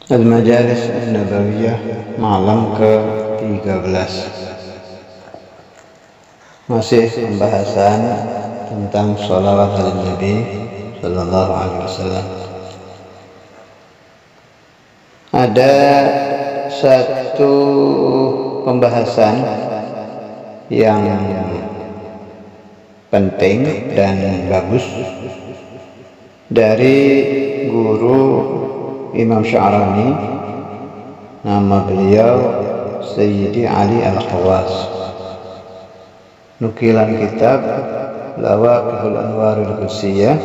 Al-Majalis An-Nabawiyah malam ke-13. Masih pembahasan tentang sholawat ala Nabi Sallallahu Alaihi Wasallam. Ada satu pembahasan yang penting dan bagus dari guru Imam Sya'rani, nama beliau Sayyidi Ali Al-Khawas. Nukilan kitab Lawaqihul Anwarul Qudsiyah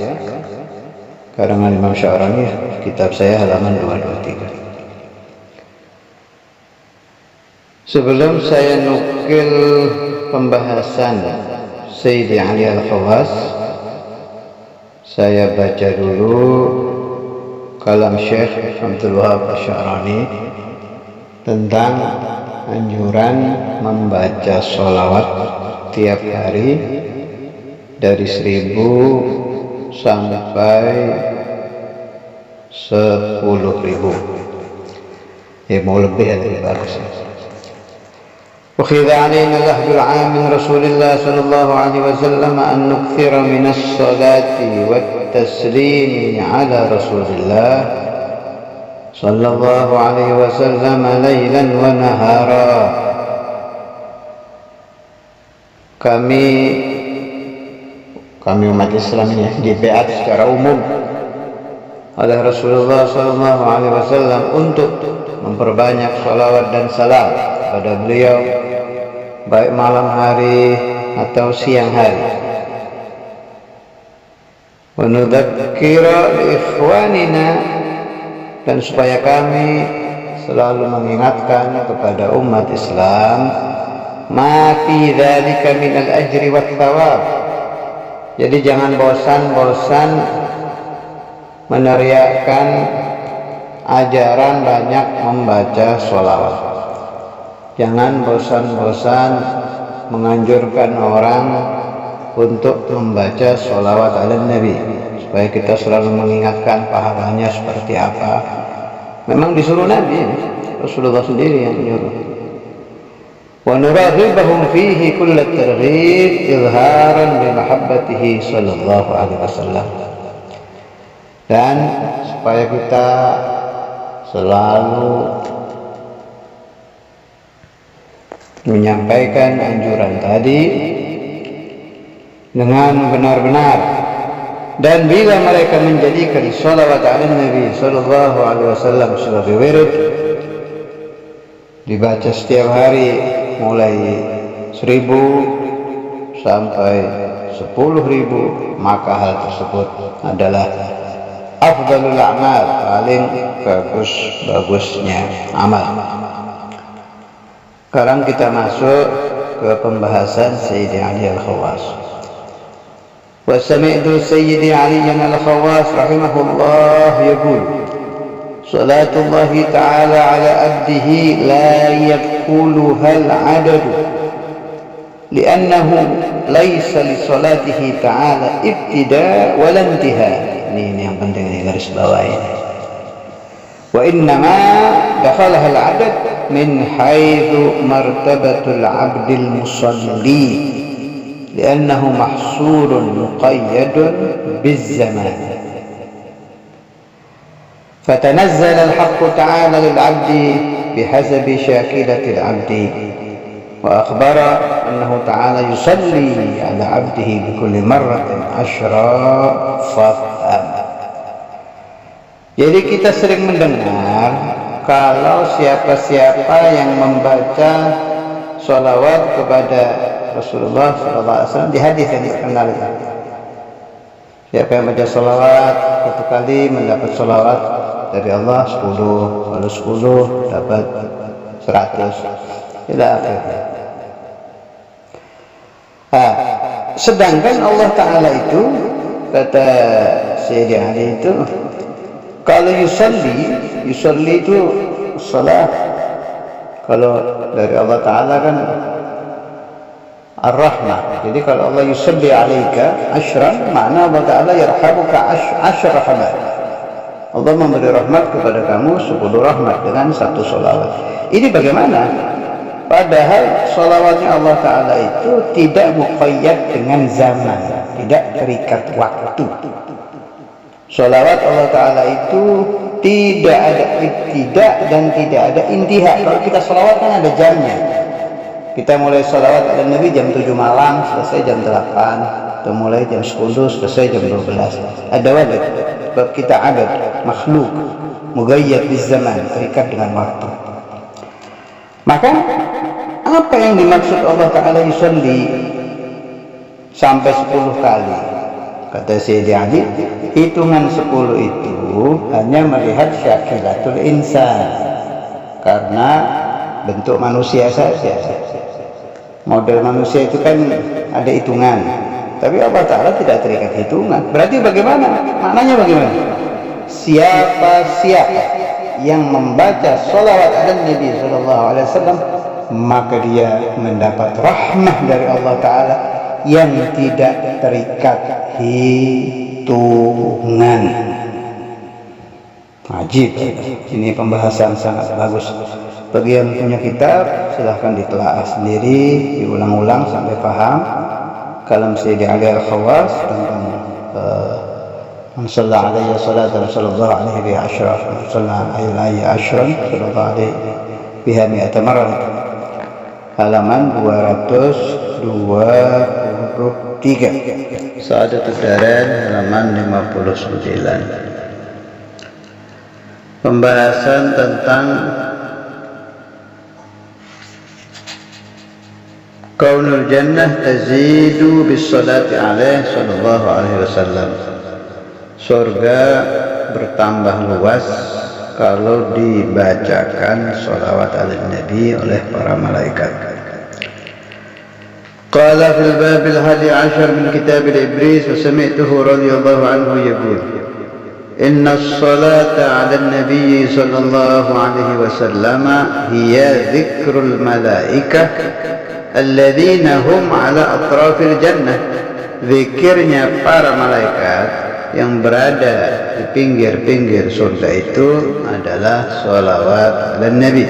karangan Imam Sya'rani, kitab saya halaman 223. Sebelum saya nukil pembahasan Sayyidi Ali Al-Khawas, saya baca dulu kalam Syekh Abdul Wahab Asy-Sya'rani tentang anjuran membaca sholawat tiap hari dari 1000 sampai 10.000. Ya mau lebih lebih bagus. وخذ علينا العهد العام من رسول الله صلى الله عليه وسلم أن نكثر من الصلاة والتسليم على رسول الله صلى الله عليه وسلم ليلا ونهارا. Kami umat Islam ini dibeat secara umum oleh Rasulullah Sallallahu Alaihi Wasallam untuk memperbanyak salawat dan salam pada beliau, baik malam hari atau siang hari. Wa nudzakira li ikhwanina, dan supaya kami selalu mengingatkan kepada umat Islam ma fi dzalika minal ajri wat thawab. Jadi jangan bosan-bosan meneriakkan ajaran banyak membaca sholawat. Jangan bosan-bosan menganjurkan orang untuk membaca sholawat ala Nabi, supaya kita selalu mengingatkan pahalanya seperti apa. Memang disuruh Nabi, Rasulullah sendiri yang menyuruh. Wa nuraghibahum fihi kulla targhib izharan bi mahabbatihi sallallahu alaihi wasallam. Dan supaya kita selalu menyampaikan anjuran tadi dengan benar-benar, dan bila mereka menjadikan sholawat ala Nabi sallallahu alaihi wasallam sebagai wirid dibaca setiap hari mulai 1000 sampai 10.000, maka hal tersebut adalah afdalul a'mal, paling bagusnya amal. Sekarang kita masuk ke pembahasan Sayyidi Ali Al-Khawas. Wa sami'tu Sayyidi Ali Al-Khawas rahimahullah yaqul salatullahi ta'ala ala abdihi la yaquluha al-'adad li'annahu laysa li salatihi ta'ala ibtida' wa la intiha. Ini yang penting, ini garis bawah ini. Wa innama dakhalaha al-'adad min haitsu martabatul 'abdil musalli li'annahu mahsurun muqayyadun biz-zaman. فتنزل الحق تعالى للعبد بحسب شاكلة العبد، وأخبر أنه تعالى يصلي على عبده بكل مرة 10 فافهم. Jadi kita sering mendengar kalau siapa-siapa yang membaca sholawat kepada Rasulullah SAW di hadis yang terkenal itu, siapa yang baca sholawat 1 kali mendapat sholawat dari Allah 10, lalu 10 dapat 100 ila akhirnya. Sedangkan Allah Ta'ala itu, kata Sayyidi Ali itu, kalau yusalli itu salat. Kalau dari Allah Ta'ala kan Ar-Rahmah. Jadi kalau Allah yusalli alaika 10, makna Allah Ta'ala yarhamuka 10 rahmat. Allah memberi rahmat kepada kamu 10 rahmat dengan 1 sholawat. Ini bagaimana? Padahal sholawatnya Allah Ta'ala itu tidak muqayyad dengan zaman, tidak terikat waktu. Sholawat Allah Ta'ala itu tidak ada intiha. Kalau kita sholawat kan ada jamnya. Kita mulai sholawat ala Nabi jam 7 malam, selesai jam 8. Atau mulai jam 10, selesai jam 12. Ada wadad. Sebab kita abad, makhluk, mugayyad di zaman, terikat dengan waktu. Maka apa yang dimaksud Allah Ta'ala yusalli sampai 10 kali? Kata Sayyidi Ali, hitungan 10 itu hanya melihat syakilatul insan, karena bentuk manusia saja. Model manusia itu kan ada hitungan, tapi Allah Ta'ala tidak terikat hitungan. Berarti bagaimana? Maknanya bagaimana? Siapa yang membaca sholawat ala Nabi SAW, maka dia mendapat rahmah dari Allah Ta'ala yang tidak terikat hitungan. Ajib. Ini pembahasan sangat bagus. Bagi yang punya kitab, silahkan ditelaah sendiri, diulang-ulang sampai paham. Kalam Sayyidi Ali Al-Khawas tentang man shalla alayya salatan sallallahu alaihi wa ashra, shalla alayya ashran sallallahu alaihi biha mi'ata marrah. Halaman 223. Sa'adatul Darain halaman 59. Pembahasan tentang kaunul jannah tazidu bis salati alaihi sallallahu alaihi wasallam. Surga bertambah luas kalau dibacakan sholawat ala Nabi oleh para malaikat. Qala fil babil hadi ashar min kitab al-Ibris wa sami'tuhu radhiyallahu anhu yaqul inna as-salata ala an-nabi sallallahu alaihi wasallam hiya dzikrul malaikah alladzina hum ala atrafil jannah. Zikirnya para malaikat yang berada di pinggir-pinggir surga itu adalah sholawat ala Nabi.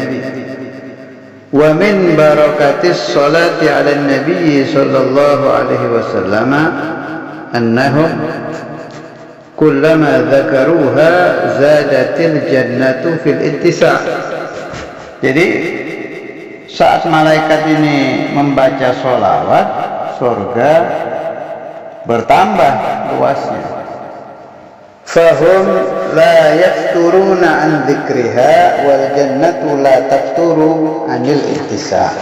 Wa min barakatis sholati ala Nabi sallallahu alaihi wasallam annahum kullama dzakaruha zadatil jannatu fil ittisa'. Jadi saat malaikat ini membaca sholawat, surga bertambah luasnya. Fahum la yafturuna an dzikriha wal jannatu la tafturu anil ittisa'.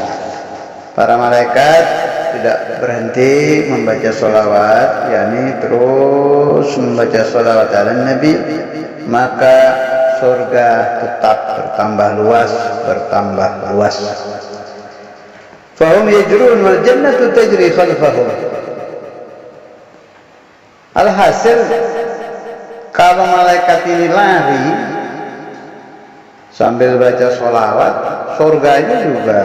Para malaikat tidak berhenti membaca sholawat, yakni terus membaca sholawat ala Nabi, maka surga tetap bertambah luas. Fahum yajrun wal jannatu tajri khalfahum. Alhasil, kalau malaikat ini lari sambil baca sholawat, surganya juga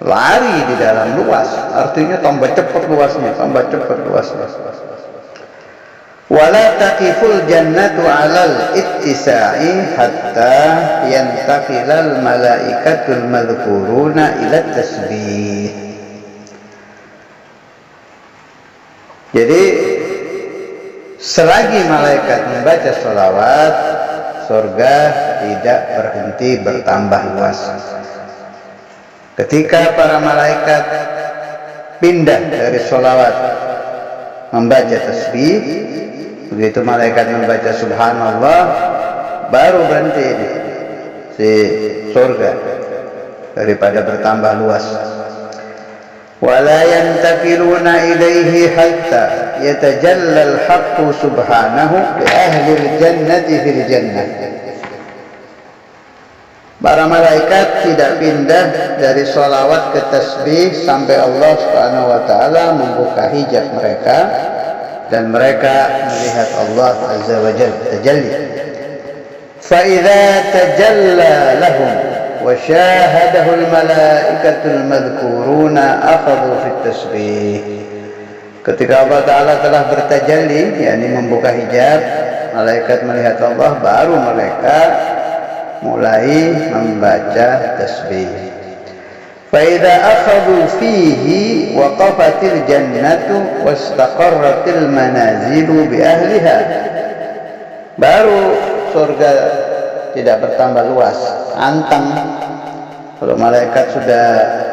lari di dalam luas. Artinya tambah cepat luasnya. Wala taqiful jannatu 'alal ittisa'i hatta yantaqilal malaikatul madhkuruna ila tasbih. Jadi selagi malaikat membaca sholawat, surga tidak berhenti bertambah luas. Ketika para malaikat pindah dari sholawat membaca tasbih, begitu malaikat membaca subhanallah, baru berhenti si surga daripada bertambah luas. Wala yantaqiluna ilaihi hatta yatajalla al-haqqu subhanahu li ahli al-jannati fil jannah. Para malaikat tidak pindah dari sholawat ke tasbih sampai Allah Subhanahu wa ta'ala membuka hijab mereka dan mereka melihat Allah Azza wa Jalla tajalli. Fa idza tajalla lahum wa syahadahu al-malaikatul madhkuruna akhadhu fit tasbih. Ketika Allah Ta'ala telah bertajalli, yakni membuka hijab, malaikat melihat Allah, baru mereka mulai membaca tasbih. فإذا أخذوا فيه وقفت الجنة واستقرت المنازل بأهلها. Baru surga tidak bertambah luas, antang. Kalau malaikat sudah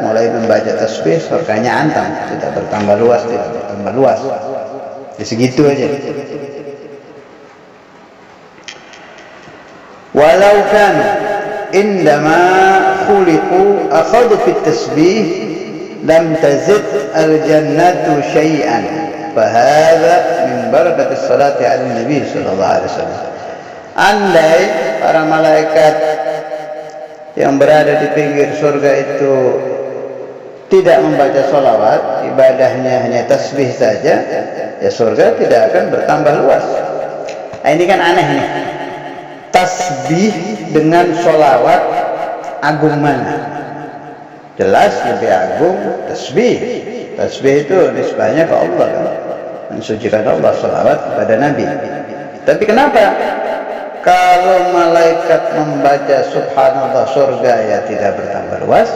mulai membaca tasbih, surganya antang, tidak bertambah luas, tidak bertambah luas. Ya segitu aja. Walau kan indama khuliqu akhadhu fit tasbih lam tazid al-jannatu syai'an fahadha min barakatis salati ala nabi sallallahu alaihi wasallam. Andai para malaikat yang berada di pinggir surga itu tidak membaca sholawat, ibadahnya hanya tasbih saja, ya surga tidak akan bertambah luas. Nah, ini kan aneh nih, tasbih dengan sholawat agung mana? Jelas lebih agung tasbih. Tasbih itu nisbahnya ke Allah kan, mensucikan Allah, sholawat kepada Nabi. Tapi kenapa kalau malaikat membaca subhanallah surga ya tidak bertambah luas?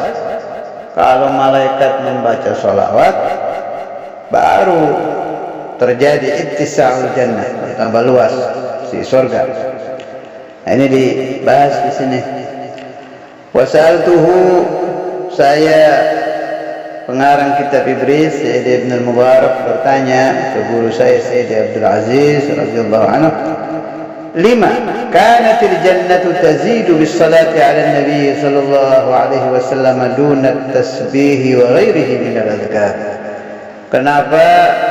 Kalau malaikat membaca sholawat baru terjadi ittisa'ul jannah, bertambah luas si surga. Nah, ini dibahas di sini. Wasaltuhu, saya pengarang kitab Ibris Sayyid Ibn al-Mubarak bertanya ke guru saya Sayyid Abdul Aziz radhiyallahu anhu, lima kanatil jannatu tazidu bis salati ala nabi sallallahu alaihi wasallam duna tasbih wa ghairihi min al-adhkar. Kenapa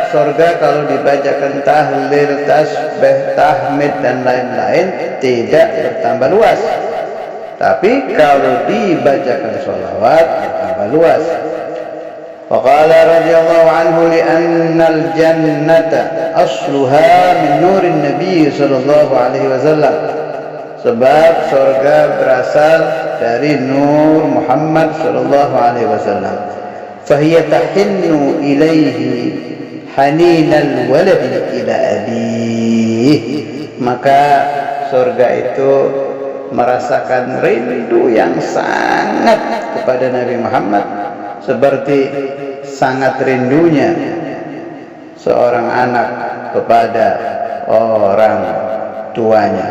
surga kalau dibacakan tahlil, tasbih, tahmid dan lain-lain tidak bertambah luas, tapi kalau dibacakan sholawat bertambah luas. Faqala radhiyallahu anhu li'anna al-jannata asluha min nurin nabi sallallahu alaihi wasallam. Sebab surga berasal dari nur Muhammad sallallahu alaihi wasallam. Fahiya tahinnu ilaihi haninal waladi ila abih. Maka surga itu merasakan rindu yang sangat kepada Nabi Muhammad, seperti sangat rindunya seorang anak kepada orang tuanya.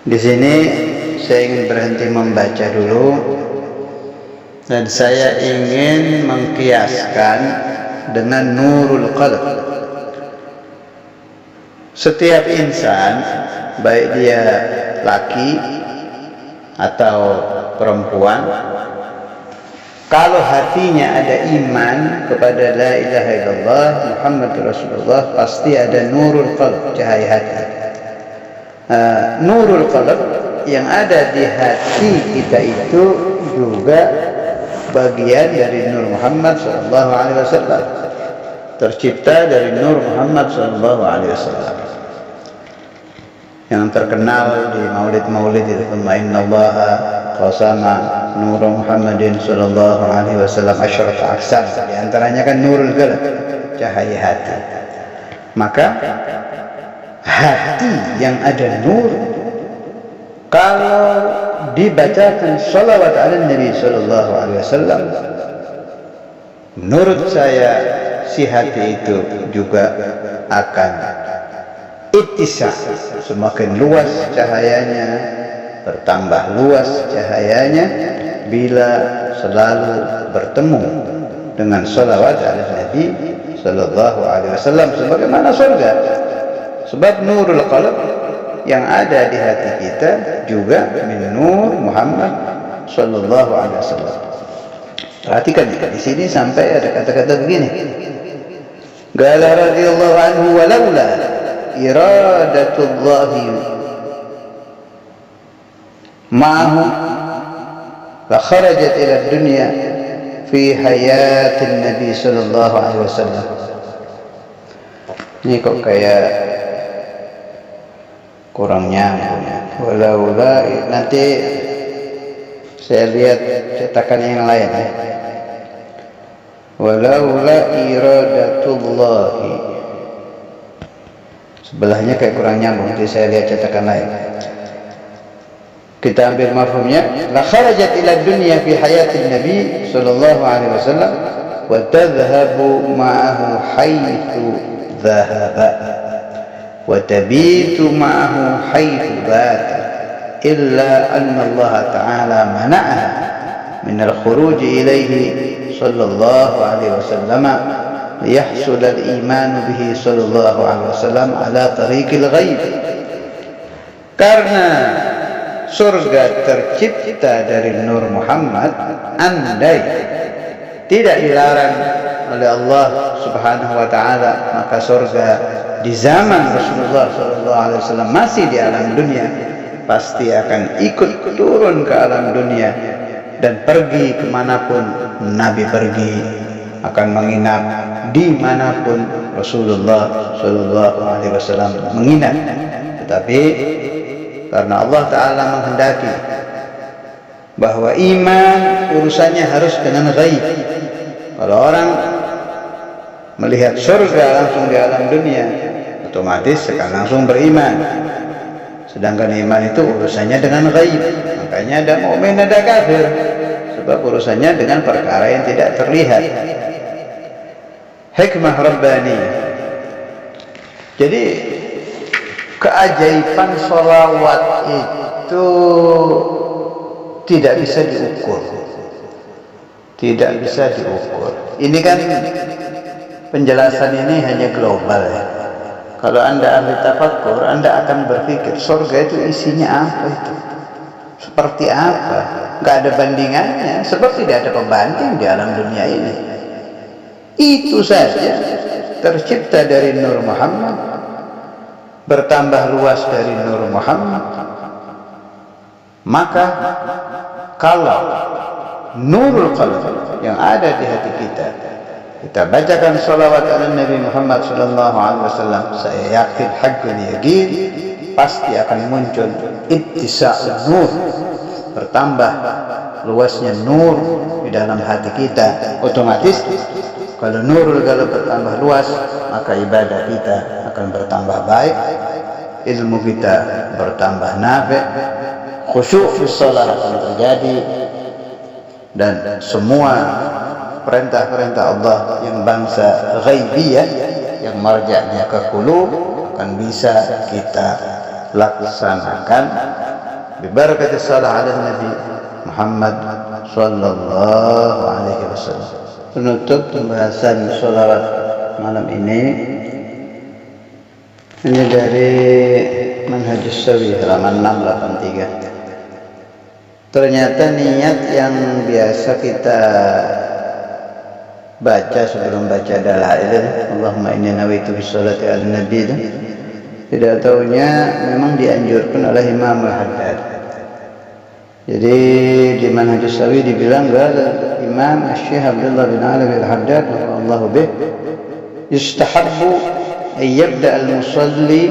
Di sini saya ingin berhenti membaca dulu, dan saya ingin mengkiaskan dengan nurul qalb. Setiap insan, baik dia laki atau perempuan, kalau hatinya ada iman kepada la ilaha illallah Muhammad Rasulullah, pasti ada nurul qalb, cahaya hati. Nurul qalb yang ada di hati kita itu juga bagian dari Nur Muhammad sallallahu alaihi wasallam, tercipta dari Nur Muhammad sallallahu alaihi wasallam. Yang terkenal di maulid-maulid itu, innallaha qasama nur Muhammadin sallallahu alaihi wasallam asyrat aqsam. Di antaranya kan nurul qalb, cahaya hati. Maka hati yang ada nur, kalau dibacakan sholawat ala Nabi sallallahu alaihi wasallam, menurut saya si hati itu juga akan ittisa, semakin luas cahayanya, bertambah luas cahayanya bila selalu bertemu dengan sholawat ala Nabi sallallahu alaihi wasallam, sebagaimana surga. Sebab nurul qalb yang ada di hati kita juga min nur Muhammad sallallahu alaihi wasallam. Perhatikan di sini sampai ada kata-kata begini. Qala radhiyallahu anhu walaula iradatullahi ma'ahu la kharajat ila dunya fi hayatin nabi sallallahu alaihi wasallam. Ini kok kayak kurang nyambung. Walaula, nanti saya lihat cetakan yang lain. Walaula iradatullahi Sebelahnya kayak kurang nyambung, nanti saya lihat cetakan lain. Kita ambil mafhumnya, la kharajat ila dunya fi hayatin nabi sallallahu alaihi wasallam wa tadhhabu ma'ahu haythu dhahaba wa tabitu ma'ahu haythu bata illa anna Allah ta'ala mana'aha min al-khuruj ilayhi sallallahu alaihi wasallam liyahsul al-iman bihi sallallahu alaihi wasallam ala tariqil ghaib. Karena surga tercipta dari Nur Muhammad, andai tidak dilarang oleh Allah Subhanahu wa taala, maka surga di zaman Rasulullah sallallahu alaihi wasallam masih di alam dunia pasti akan ikut turun ke alam dunia dan pergi kemanapun Nabi pergi, akan menginap dimanapun Rasulullah sallallahu alaihi wasallam menginap. Tetapi karena Allah Ta'ala menghendaki bahwa iman urusannya harus dengan ghaib. Kalau orang melihat surga langsung di alam dunia, otomatis akan langsung beriman. Sedangkan iman itu urusannya dengan ghaib. Makanya ada mukmin, ada kafir, sebab urusannya dengan perkara yang tidak terlihat. Hikmah Rabbani. Jadi keajaiban sholawat itu tidak bisa diukur. Tidak bisa diukur. Ini kan penjelasan ini hanya global ya. Kalau Anda ahli tafakkur, Anda akan berpikir surga itu isinya apa itu? Seperti apa? Gak ada bandingannya, sebab tidak ada pembanding di alam dunia ini. Itu saja tercipta dari Nur Muhammad, bertambah luas dari Nur Muhammad. Maka kalau nurul qalb yang ada di hati kita bacakan salawat ala Nabi Muhammad sallallahu alaihi wasallam, saya yakin haqqul yaqin pasti akan muncul ittisa'un nur, bertambah luasnya nur di dalam hati kita. Otomatis kalau nurul qalb bertambah luas, maka ibadah kita akan bertambah baik, ilmu kita bertambah nafi', khusyuk fi shalah akan terjadi, dan semua perintah-perintah Allah yang bangsa ghaibiyah yang marja'nya ke qulub akan bisa kita laksanakan bi barakati shalah ala Nabi Muhammad sallallahu alaihi wasallam. Penutup pembahasan sholawat malam ini dari Manhajus Sawi halaman 683. Ternyata niat yang biasa kita baca sebelum baca dalail, Allahumma inni nawaitu bisholati ala nabi, tidak tahunya memang dianjurkan oleh Imam Al-Haddad. Jadi di Manhajus Sawi dibilang bahwa Imam Syekh Abdullah bin Alawi Al-Haddad radhiyallahu bih yustahabbu an yabda al-musalli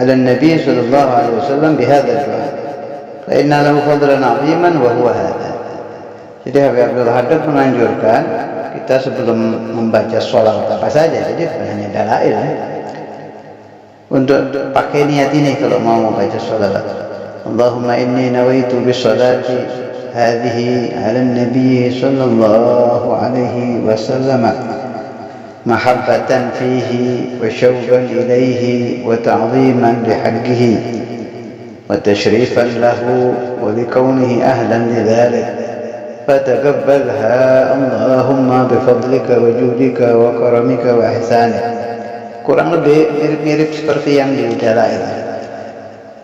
ala nabi sallallahu alaihi wasallam bihadha ad-du'a fa inna lahu fadlan 'aziman wa huwa hadha. Jadi Habib Abdul Haddad menganjurkan kita sebelum membaca sholawat apa saja, jadi bukan hanya dalail ya, untuk pakai niat ini kalau mau membaca sholawat. Allahumma inni nawaitu bisolati hadhihi ala nabi sallallahu alaihi wasallam mahabbatan fihi wa syauqan ilaihi wa ta'ziman lihaqqihi wa tashrifan lahu wa likawnihi ahlan lidhalik fataqabbalha Allahumma bifadlika wa judika wa karamika wa ihsanik. Kurang lebih mirip-mirip seperti yang di dalail.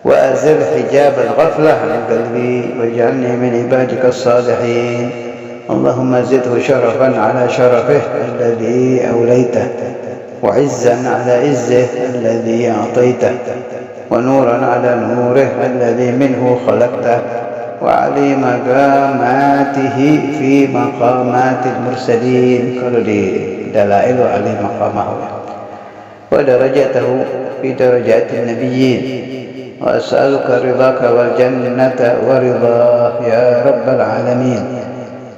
Wa azil hijab al-ghaflah an qalbi waj'alni min ibadika as-salihin. Allahumma zidhu sharafan ala sharafih alladhi awlaytah wa izzan ala izzih alladhi a'taytah wa nuran ala nurih alladhi minhu khalaqtah wa ali maqamatihi fi maqamatil mursalin. Kalau di dalail wa ali maqamahu wa darajatahu fi darajatin nabiyyin wa as'aluka ridhaka wal jannata wa ridhah ya rabbal alamin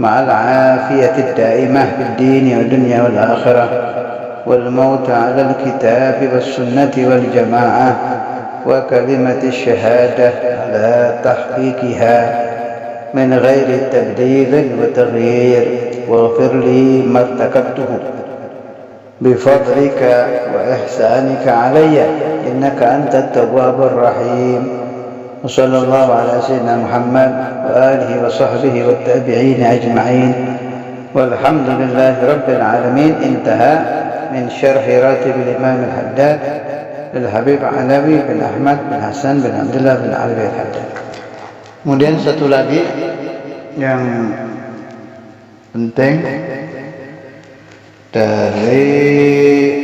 ma'al afiyati ad-daimah fid din wa dunya wal akhirah والموت على الكتاب والسنة والجماعة وكلمة الشهادة على تحقيقها من غير تبديل وتغيير واغفر لي ما ارتكبته بفضلك وإحسانك علي إنك أنت التواب الرحيم وصلى الله على سيدنا محمد وآله وصحبه والتابعين أجمعين والحمد لله رب العالمين. انتهى من شرح راتب الإمام الحداد للحبيب علوي bin Ahmad bin Hasan bin Abdullah bin Ali al-Haddad. Kemudian satu lagi yang penting dari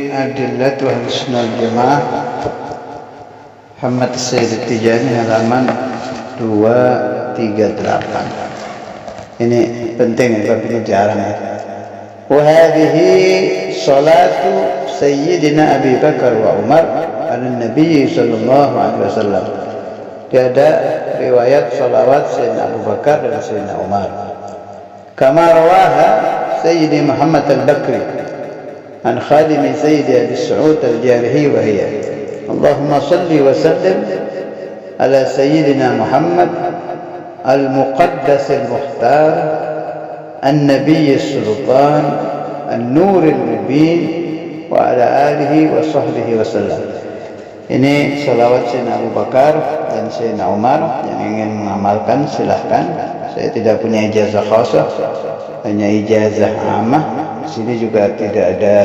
Adillatu Ahlussunnah wal Jamaah Muhammad Sayyid Tijani halaman 238. Ini penting, tapi ini jarang ya. Wa hadhihi salatu Sayyidina Abi Bakar wa Umar ala Nabi sallallahu alaihi wasallam. Tiada riwayat salawat Sayyidina Abu Bakar dan Sayyidina Umar. Kama rawaha Sayyidi Muhammad al-Bakri an khadimi Sayyidi Abi Sa'ud al-Jarihi wa hiya Allahumma salli wa sallim ala Sayyidina Muhammad al-Muqaddas al-Mukhtar an-Nabiy al-Sultan an-Nur al-Mubin wa ala alihi wa sahbihi wa sallam. Ini salawat Sayyidina Abu Bakar dan Sayyidina Umar. Yang ingin mengamalkan silahkan. Saya tidak punya ijazah khasah, hanya ijazah amah. Di sini juga tidak ada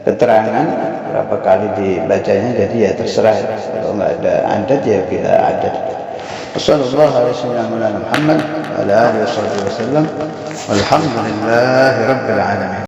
keterangan berapa kali dibacanya, jadi ya terserah. Kalau nggak ada adat ya bila adat. Wassalamualaikum warahmatullahi wabarakatuh. Walhamdulillahirabbil alamin.